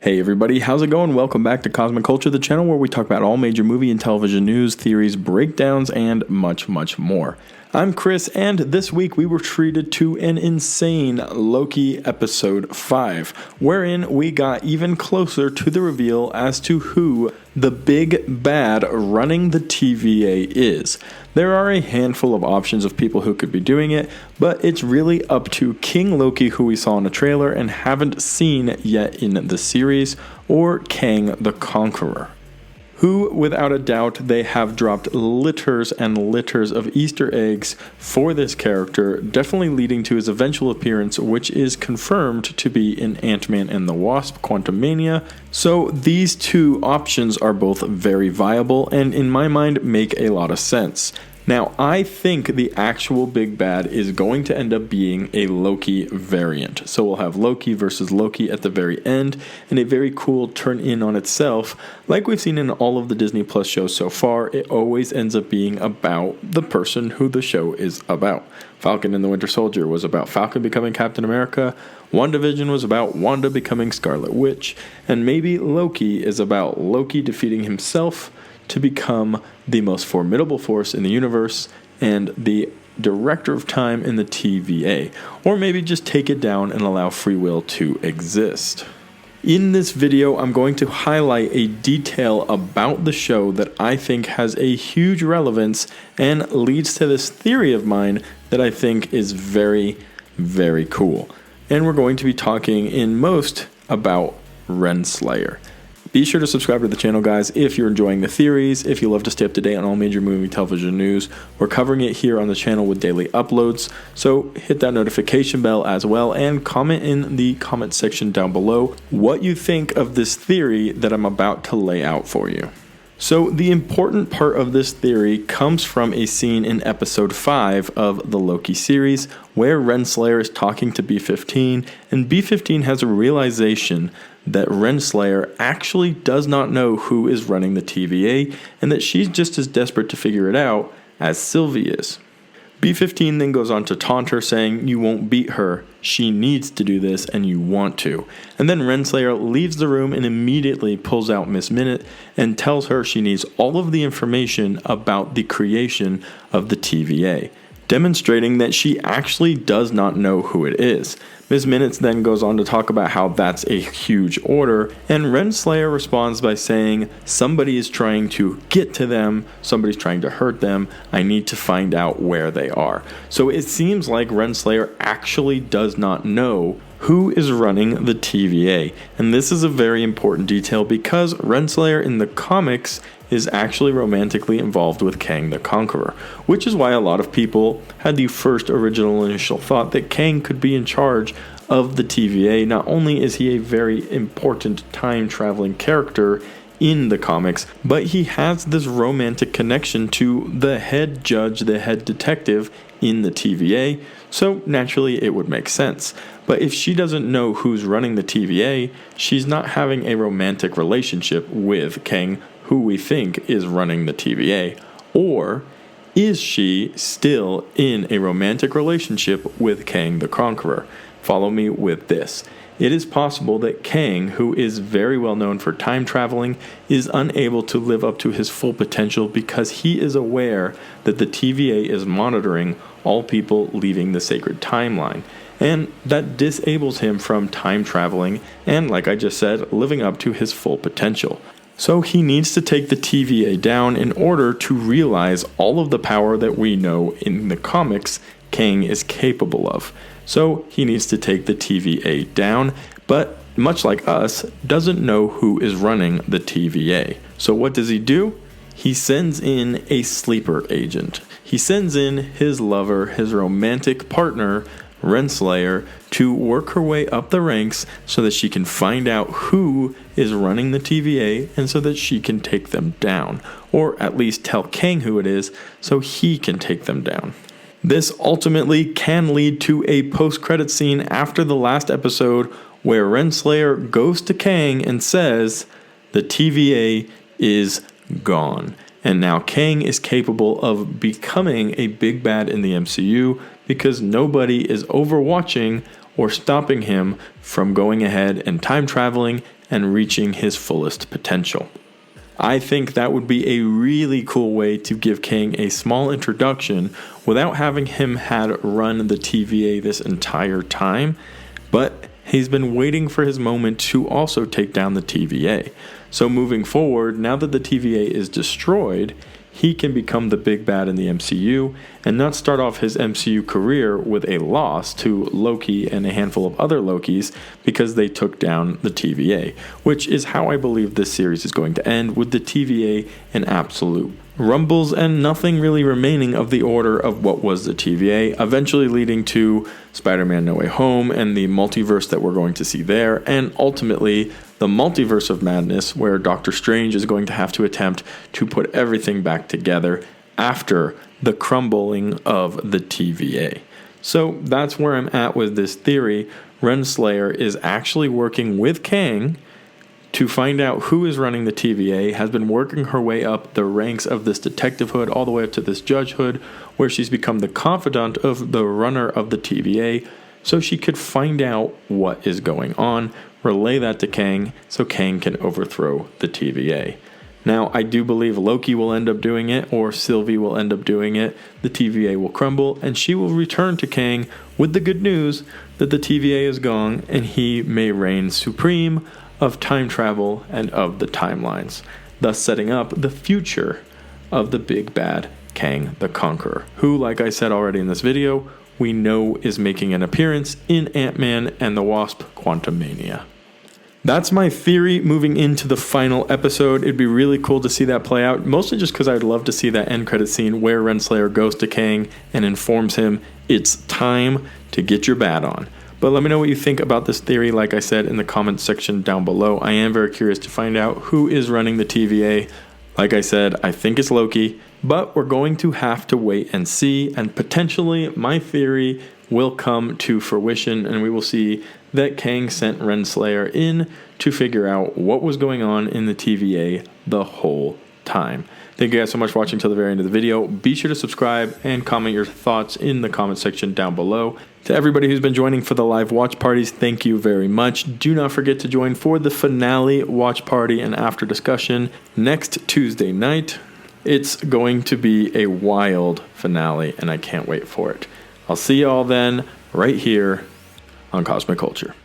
Hey everybody, how's it going? Welcome back to Cosmic Culture, the channel where we talk about all major movie and television news, theories, breakdowns, and much, much more. I'm Chris, and this week we were treated to an insane Loki episode 5, wherein we got even closer to the reveal as to who the big bad running the TVA is. There are a handful of options of people who could be doing it, but it's really up to King Loki, who we saw in a trailer and haven't seen yet in the series, or Kang the Conqueror, who, without a doubt, they have dropped litters and litters of Easter eggs for this character, definitely leading to his eventual appearance, which is confirmed to be in Ant-Man and the Wasp: Quantumania. So these two options are both very viable and, in my mind, make a lot of sense. Now, I think the actual big bad is going to end up being a Loki variant. So we'll have Loki versus Loki at the very end, and a very cool turn in on itself. Like we've seen in all of the Disney Plus shows so far, it always ends up being about the person who the show is about. Falcon and the Winter Soldier was about Falcon becoming Captain America, WandaVision was about Wanda becoming Scarlet Witch, and maybe Loki is about Loki defeating himself to become the most formidable force in the universe and the director of time in the TVA, or maybe just take it down and allow free will to exist. In this video, I'm going to highlight a detail about the show that I think has a huge relevance and leads to this theory of mine that I think is very, very cool. And we're going to be talking in most about Renslayer. Be sure to subscribe to the channel, guys, if you're enjoying the theories, if you love to stay up to date on all major movie television news. We're covering it here on the channel with daily uploads, so hit that notification bell as well, and comment in the comment section down below what you think of this theory that I'm about to lay out for you. So the important part of this theory comes from a scene in episode 5 of the Loki series where Renslayer is talking to B-15, and B-15 has a realization that Renslayer actually does not know who is running the TVA, and that she's just as desperate to figure it out as Sylvie is. B-15 then goes on to taunt her, saying, "You won't beat her, she needs to do this and you want to." And then Renslayer leaves the room and immediately pulls out Miss Minute and tells her she needs all of the information about the creation of the TVA, demonstrating that she actually does not know who it is. Ms. Minutes then goes on to talk about how that's a huge order, and Renslayer responds by saying, "Somebody is trying to get to them, somebody's trying to hurt them, I need to find out where they are." So it seems like Renslayer actually does not know who is running the TVA, and this is a very important detail because Renslayer in the comics is actually romantically involved with Kang the Conqueror, which is why a lot of people had the first original initial thought that Kang could be in charge of the TVA. Not only is he a very important time-traveling character in the comics, but he has this romantic connection to the head judge, the head detective in the TVA, so naturally it would make sense. But if she doesn't know who's running the TVA, she's not having a romantic relationship with Kang, who we think is running the TVA. Or is she still in a romantic relationship with Kang the Conqueror? Follow me with this. It is possible that Kang, who is very well known for time traveling, is unable to live up to his full potential because he is aware that the TVA is monitoring all people leaving the sacred timeline, and that disables him from time traveling and, like I just said, living up to his full potential. So he needs to take the TVA down in order to realize all of the power that we know in the comics Kang is capable of. So he needs to take the TVA down, but much like us, doesn't know who is running the TVA. So what does he do? He sends in a sleeper agent. He sends in his lover, his romantic partner, Renslayer, to work her way up the ranks so that she can find out who is running the TVA and so that she can take them down, or at least tell Kang who it is so he can take them down. This ultimately can lead to a post-credit scene after the last episode where Renslayer goes to Kang and says, "The TVA is gone." And now Kang is capable of becoming a big bad in the MCU because nobody is overwatching or stopping him from going ahead and time traveling and reaching his fullest potential. I think that would be a really cool way to give Kang a small introduction without having him had run the TVA this entire time, but he's been waiting for his moment to also take down the TVA. So moving forward, now that the TVA is destroyed, he can become the big bad in the MCU and not start off his MCU career with a loss to Loki and a handful of other Lokis because they took down the TVA, which is how I believe this series is going to end, with the TVA in absolute rumbles and nothing really remaining of the order of what was the TVA, eventually leading to Spider-Man No Way Home and the multiverse that we're going to see there, and ultimately the multiverse of madness, where Doctor Strange is going to have to attempt to put everything back together after the crumbling of the TVA. So that's where I'm at with this theory. Renslayer is actually working with Kang to find out who is running the TVA, has been working her way up the ranks of this detectivehood all the way up to this judgehood, where she's become the confidant of the runner of the TVA, so she could find out what is going on, relay that to Kang, so Kang can overthrow the TVA. Now, I do believe Loki will end up doing it, or Sylvie will end up doing it. The TVA will crumble, and she will return to Kang with the good news that the TVA is gone, and he may reign supreme of time travel and of the timelines, thus setting up the future of the big bad Kang the Conqueror, who, like I said already in this video, we know is making an appearance in Ant-Man and the Wasp: Quantumania. That's my theory moving into the final episode. It'd be really cool to see that play out, mostly just because I would love to see that end credit scene where Renslayer goes to Kang and informs him it's time to get your bat on. But let me know what you think about this theory, like I said, in the comments section down below. I am very curious to find out who is running the TVA. Like I said, I think it's Loki, but we're going to have to wait and see, and potentially my theory will come to fruition, and we will see that Kang sent Renslayer in to figure out what was going on in the TVA the whole time. Thank you guys so much for watching till the very end of the video. Be sure to subscribe and comment your thoughts in the comment section down below. To everybody who's been joining for the live watch parties, thank you very much. Do not forget to join for the finale watch party and after discussion next Tuesday night. It's going to be a wild finale, and I can't wait for it. I'll see you all then, right here on Cosmic Culture.